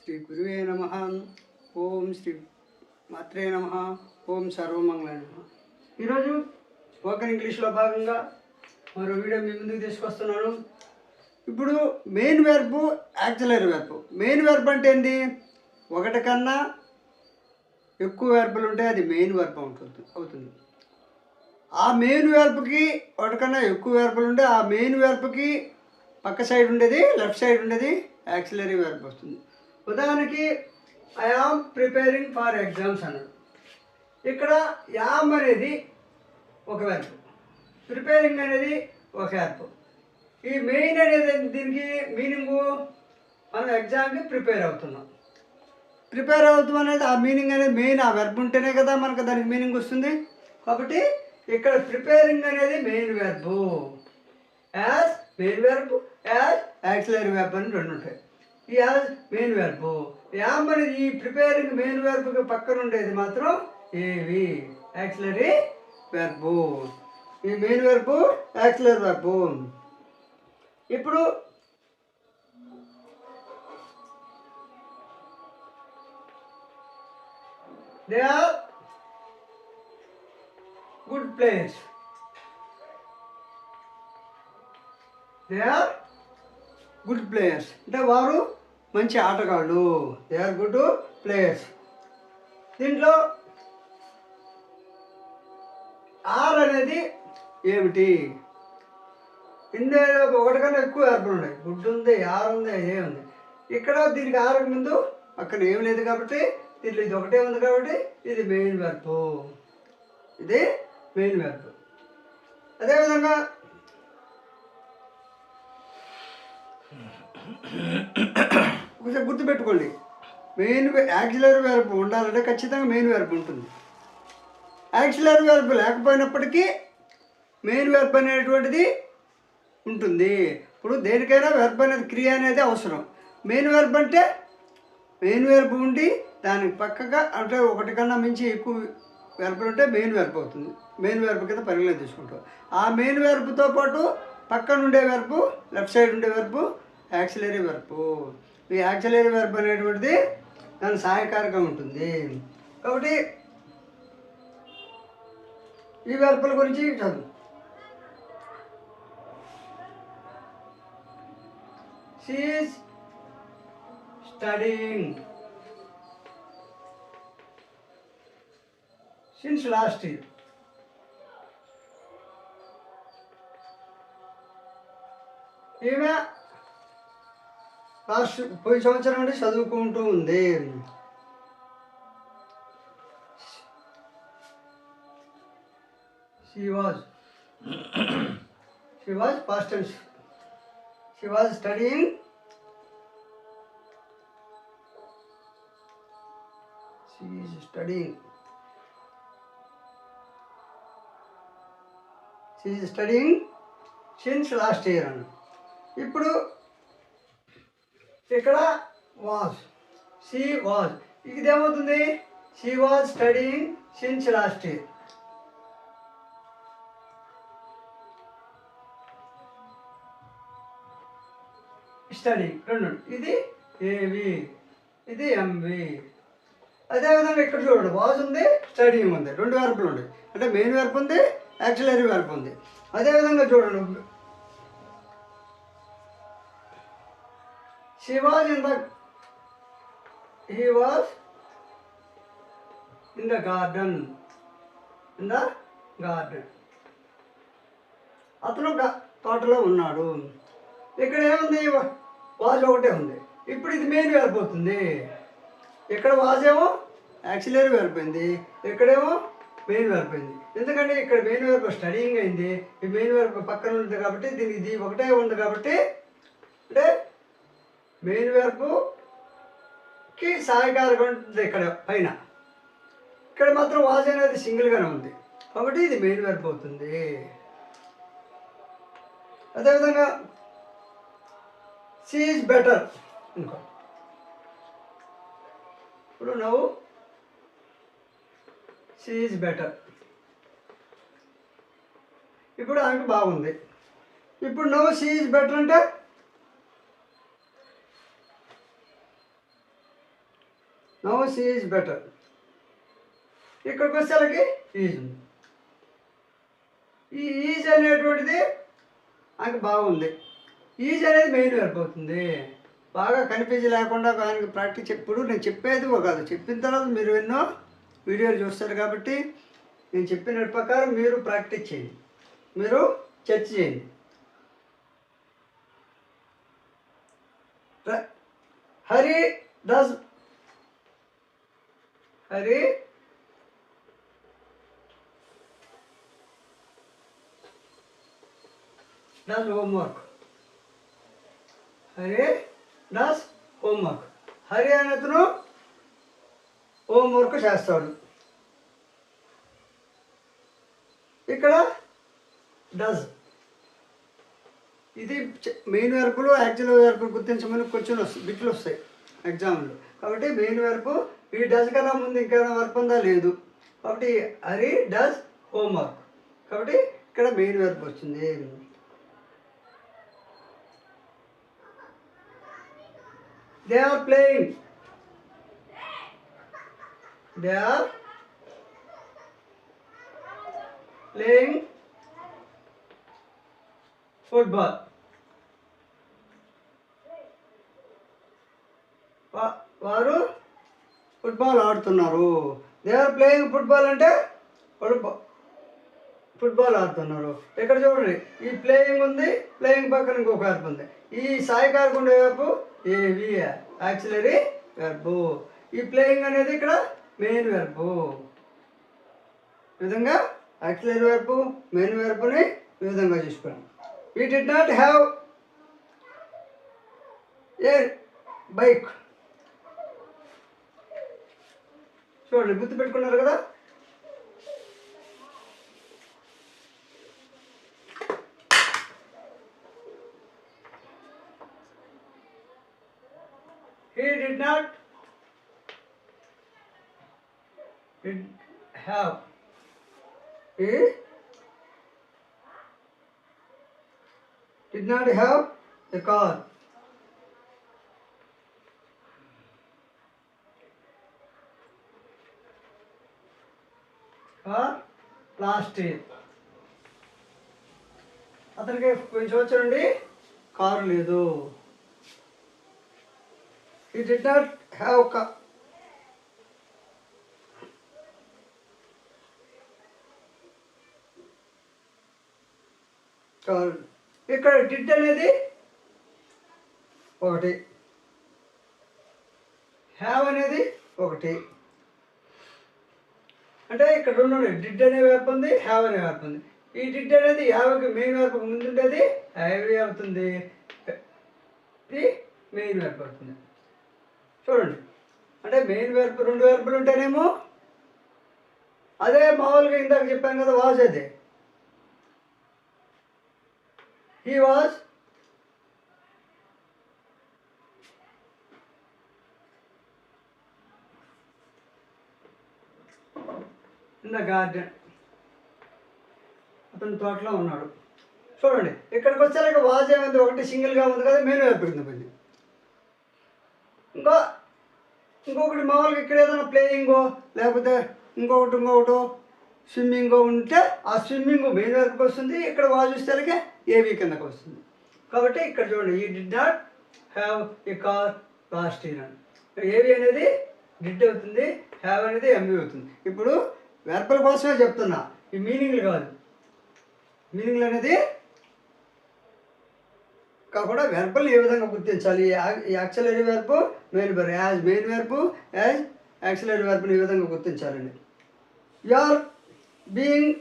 శ్రీ గురువే నమః. ఓం శ్రీ మాత్రే నమః. ఓం సర్వమంగళాయ నమః. ఈరోజు స్పోకెన్ ఇంగ్లీష్లో భాగంగా మరో వీడియో మీ ముందుకు తీసుకొస్తున్నాను. ఇప్పుడు main verb, auxiliary verb. Main verb అంటే ఏంటి? ఒకటి కన్నా ఎక్కువ వెర్బులు ఉంటే అది మెయిన్ వెర్బ్ అవుతుంది. ఆ మెయిన్ వెర్బ్కి ఒకటి కన్నా ఎక్కువ వెర్బులు ఉంటే ఆ మెయిన్ వెర్బ్కి పక్క సైడ్ ఉండేది, లెఫ్ట్ సైడ్ ఉండేది యాక్సిలరీ వెర్బ్ వస్తుంది. ఉదాహరణకి I am preparing for exams అన్నాడు. ఇక్కడ యామ్ అనేది ఒక వెర్బ్, ప్రిపేరింగ్ అనేది ఒక వెర్బ్. ఈ మెయిన్ అనేది దీనికి మీనింగు మనం ఎగ్జామ్కి ప్రిపేర్ అవుతున్నాం. ప్రిపేర్ అవుతాం అనేది ఆ మీనింగ్ అనేది మెయిన్ ఆ వెర్బ్ ఉంటేనే కదా మనకు దానికి మీనింగ్ వస్తుంది. కాబట్టి ఇక్కడ ప్రిపేరింగ్ అనేది main verb, as main verb, as auxiliary verb అని రెండు ఉంటాయి. ఈ యాజ్ మెయిన్ వెర్బ్, యామ్ అనేది ఈ ప్రిపేరింగ్ మెయిన్ వెర్బ్కి పక్కన ఉండేది మాత్రం ఏవి యాక్సిలరీ వెర్బ్. ఈ మెయిన్ వెర్బ్, యాక్సిలరీ వెర్బ్. ఇప్పుడు they are good players. They are good players అంటే వారు మంచి ఆటగాళ్ళు. They are good players. దీంట్లో ఆర్ అనేది ఏమిటి? ఇందులో ఒకటి కన్నా ఎక్కువ వెర్బులు ఉన్నాయి. గుడ్ ఉంది, ఆర్ ఉంది, ఏ ఉంది. ఇక్కడ దీనికి ఆర్ ముందు అక్కడ ఏం లేదు కాబట్టి దీంట్లో ఇది ఒకటే ఉంది కాబట్టి ఇది మెయిన్ వెర్బ్. ఇది మెయిన్ వెర్బ్. అదేవిధంగా కొంచెం గుర్తుపెట్టుకోండి, మెయిన్ యాక్సిలరీ వెర్బ్ ఉండాలంటే ఖచ్చితంగా మెయిన్ వెర్బ్ ఉంటుంది. యాక్సిలరీ వెర్బ్ లేకపోయినప్పటికీ మెయిన్ వెర్బ్ అనేటువంటిది ఉంటుంది. ఇప్పుడు దేనికైనా వెర్బ్ అనేది క్రియ అనేది అవసరం. మెయిన్ వెర్బ్ అంటే మెయిన్ వెర్బ్ ఉండి దానికి పక్కగా అంటే ఒకటి కన్నా మించి ఎక్కువ వెర్బులు ఉంటే మెయిన్ వెర్బ్ అవుతుంది. మెయిన్ వెర్బ్ కింద పరిగణలోకి తీసుకుంటాం. ఆ మెయిన్ వెర్బ్తో పాటు పక్కన ఉండే వెర్బ్, లెఫ్ట్ సైడ్ ఉండే వెర్బ్ యాక్సిలరీ వెర్బ్. ఈ యాక్సిలరీ వెర్బ్ అనేటువంటిది దాని సహాయకారిగా ఉంటుంది. కాబట్టి ఈ వెర్బుల గురించి చదువు. She is studying since last year. ఈమె పోయిన సంవత్సరం నుండి చదువుకుంటూ ఉంది. She was past tense. She was studying. She is studying. She is studying since last year. ఇప్పుడు ఇక్కడ వాజ్, షీ వాజ్, ఇదేమవుతుంది? She was studying since last year. Study రెండు, ఇది ఏవి, ఇది ఎంవి. అదేవిధంగా ఇక్కడ చూడండి, వాజ్ ఉంది, స్టడీయింగ్ ఉంది, రెండు వెర్బులు ఉన్నాయి. అంటే మెయిన్ వెర్బ్ ఉంది, యాక్సిలరీ వెర్బ్ ఉంది. అదేవిధంగా చూడండి, he was in the garden. అతను తోటలో ఉన్నాడు. ఇక్కడ ఏముంది? వాజ్ ఒకటే ఉంది. ఇప్పుడు ఇది మెయిన్ వెర్బ్ అవుతుంది. ఇక్కడ వాజ్ ఏమో యాక్సిలరీ వెర్బ్ అయింది, ఇక్కడేమో మెయిన్ వెర్బ్ అయింది. ఎందుకంటే ఇక్కడ మెయిన్ వెర్బ్ స్టడీయింగ్ అయింది, ఈ మెయిన్ వెర్బ్ పక్కన ఉంది కాబట్టి దీనికి ఇది ఒకటే ఉంది కాబట్టి అంటే మెయిన్ వెర్బ్కి సహాయకారంగా ఉంటుంది ఇక్కడ పైన. ఇక్కడ మాత్రం వాజ్ అనేది సింగిల్గానే ఉంది కాబట్టి ఇది మెయిన్ వెర్బ్ అవుతుంది. అదేవిధంగా షీ ఈజ్ బెటర్ ఇంకో. ఇప్పుడు నవ్వు షీ ఈజ్ బెటర్. ఇప్పుడు ఆమెకు బాగుంది. ఇప్పుడు నవ్వు షీ ఈజ్ బెటర్ అంటే నౌ షీ ఈజ్ బెటర్. ఇక్కడికి వచ్చేసరికి ఈజ్ ఉంది. ఈ ఈజ్ అనేటువంటిది ఆయనకు బాగుంది. ఈజ్ అనేది మెయిన్ వర్బ్ అవుతుంది. బాగా కన్ఫ్యూజ్ లేకుండా ఆయనకి ప్రాక్టీస్ ఎప్పుడు నేను చెప్పేది కాదు, చెప్పిన తర్వాత మీరు ఎన్నో వీడియోలు చూస్తారు కాబట్టి నేను చెప్పిన ప్రకారం మీరు ప్రాక్టీస్ చేయండి, మీరు చర్చ చేయండి. Hari does homework. Hari does homework. Hari అనే అతను హోంవర్క్ చేస్తాడు. ఇక్కడ డస్. ఇది మెయిన్ వర్బులు యాక్చువల్ వర్బులు గుర్తించమని క్వశ్చన్ వస్తాయి, బిట్లు వస్తాయి ఎగ్జామ్లో. కాబట్టి మెయిన్ వర్బు ఈ డస్ కన్నా ముందు ఇంకేమైనా వర్బ్ ఉందా? లేదు. కాబట్టి హరి డస్ హోంవర్క్. కాబట్టి ఇక్కడ మెయిన్ వర్బ్ వచ్చింది. They are playing. They are playing football. వారు ఫుట్బాల్ ఆడుతున్నారు. దే ఆర్ ప్లేయింగ్ ఫుట్బాల్ అంటే వాడు ఫుట్బాల్ ఆడుతున్నారు. ఇక్కడ చూడండి, ఈ ప్లేయింగ్ ఉంది, ప్లేయింగ్ పక్కన ఇంకొక వర్బ్ ఉంది. ఈ సాయికారకు ఉండే వర్బ్ ఏవి యాక్సిలరీ వెర్బు. ఈ ప్లేయింగ్ అనేది ఇక్కడ మెయిన్ వెర్బు. ఈ విధంగా యాక్సిలరీ వెర్బు మెయిన్ వెర్బుని ఈ విధంగా చూసుకోండి. We did not have a bike. చూడండి, గుర్తుపెట్టుకున్నారు కదా. He did not have. He did not have a car. Car last year. అతనికి కొంచెం వచ్చండి కారు లేదు. He did not have car. ఇక్కడ డిడ్ అనేది ఒకటి, హ్యావ్ అనేది ఒకటి. అంటే ఇక్కడ రెండు ఉన్నాయి. డిడ్ అనే వర్బ్ ఉంది, హ్యావ్ అనే వర్బ్ ఉంది. ఈ డిడ్ అనేది హ్యావ్కి మెయిన్ వర్బ్ ముందు ఉండేది హ్యావ్ అవుతుంది, ఇది మెయిన్ వర్బ్ అవుతుంది. చూడండి, అంటే మెయిన్ వెర్బ్ రెండు వెర్బులు ఉంటేనేమో అదే మామూలుగా ఇందాక చెప్పాను కదా వాజ్. అదే he was in the garden. అతను తోటలో ఉన్నాడు. చూడండి, ఇక్కడికి వచ్చేలాగా వాజ్ ఏమైంది, ఒకటి సింగిల్గా ఉంది కదా, మెయిన్ వెర్బ్ కింద పోయింది. ఇంకొకటి మామూలుగా ఇక్కడ ఏదైనా ప్లేయింగో లేకపోతే ఇంకొకటి స్విమ్మింగో ఉంటే ఆ స్విమ్మింగ్ మెయిన్ వరకు వస్తుంది. ఇక్కడ వాజ్ చూస్తే ఏవి కిందకు వస్తుంది. కాబట్టి ఇక్కడ చూడండి, ఈ did not have a car last year అని. ఏవి అనేది డిడ్ అవుతుంది, హ్యావ్ అనేది ఎంవి అవుతుంది. ఇప్పుడు వెర్బల్ కోసమే చెప్తున్నా, ఈ మీనింగ్లు కాదు. మీనింగ్లు అనేది కాకుండా వెర్బల్ని ఏ విధంగా గుర్తించాలి. Auxiliary verb main verb, as main verb as auxiliary వెర్బ్ని ఈ విధంగా గుర్తించాలండి. You are being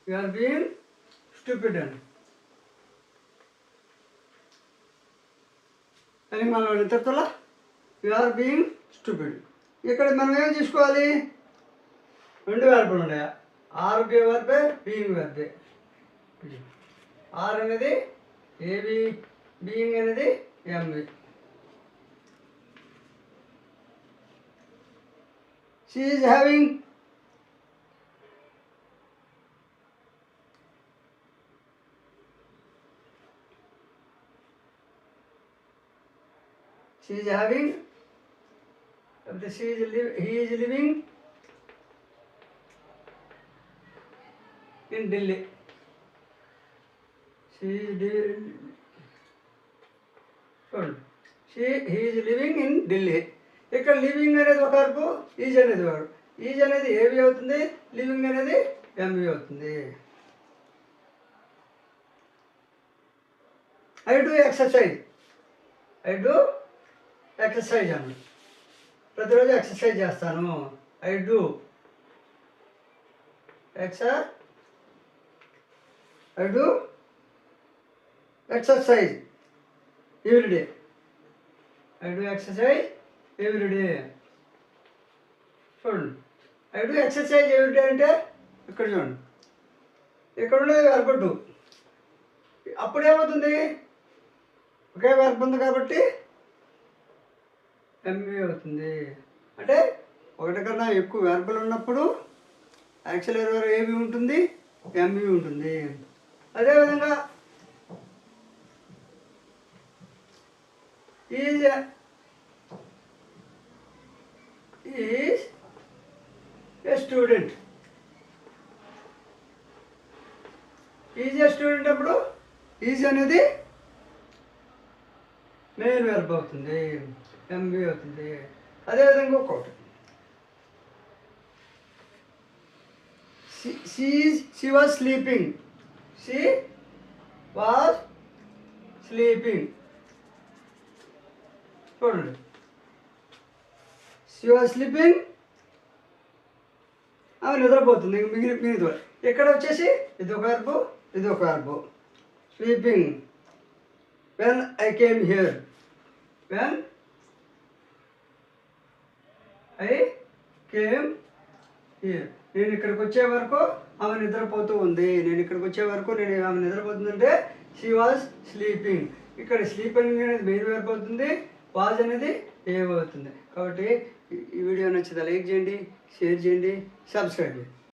you are being stupid అని మనం ఇంతలా యు ఆర్ బీయింగ్ స్టూపిడ్. ఇక్కడ మనం ఏం తీసుకోవాలి, రెండు వెర్బులు ఉన్నాయా, ఆర్గే వెర్బే బీయింగ్ వెర్బే. ఆర్ అనేది ఏవి, బీయింగ్ అనేది MV. She is having he is living in Delhi. He is living in Delhi. ఇక్కడ లివింగ్ అనేది ఒక వర్బు, ఈజ్ అనేది వర్బ్. ఈజ్ అనేది ఏవి అవుతుంది, లివింగ్ అనేది ఎంవి అవుతుంది. ఐ డూ ఎక్సర్సైజ్ అన్న, ప్రతిరోజు ఎక్సర్సైజ్ చేస్తాను. I do exercise everyday. I do exercise everyday. చూడండి, ఐ డూ ఎక్సర్సైజ్ ఎవ్రీడే అంటే ఇక్కడ చూడండి, ఇక్కడ ఉండేది వర్బ్ డు. అప్పుడేమవుతుంది, ఒకే వర్బ్ ఉంది కాబట్టి ఎంవి అవుతుంది. అంటే ఒకటి కన్నా ఎక్కువ వెర్బులు ఉన్నప్పుడు యాక్చువల్ వర్బ్ ఏవి ఉంటుంది, ఎంవి ఉంటుంది. అదేవిధంగా is a student. Is a student అప్పుడు ఈజ్ అనేది మెయిన్ వెర్బ్ అవుతుంది, ఎంవి అవుతుంది. అదేవిధంగా ఇంకొకటి she was sleeping. చూడండి, she was sleeping, ఆమె నిద్రపోతుంది. మిగిలిన ఇక్కడ వచ్చేసి ఇది ఒక వర్బు, ఇది ఒక verb. Sleeping, when I came here. నేను ఇక్కడికి వచ్చే వరకు ఆమె నిద్రపోతూ ఉంది. ఆమె నిద్రపోతుందంటే షీ వాజ్ స్లీపింగ్. ఇక్కడ స్లీపింగ్ అనేది మెయిన్ వర్బ్ అవుతుంది, వాజ్ అనేది ఏమవుతుంది. కాబట్టి ఈ వీడియో నచ్చితే లైక్ చేయండి, షేర్ చేయండి, సబ్స్క్రైబ్ చేయండి.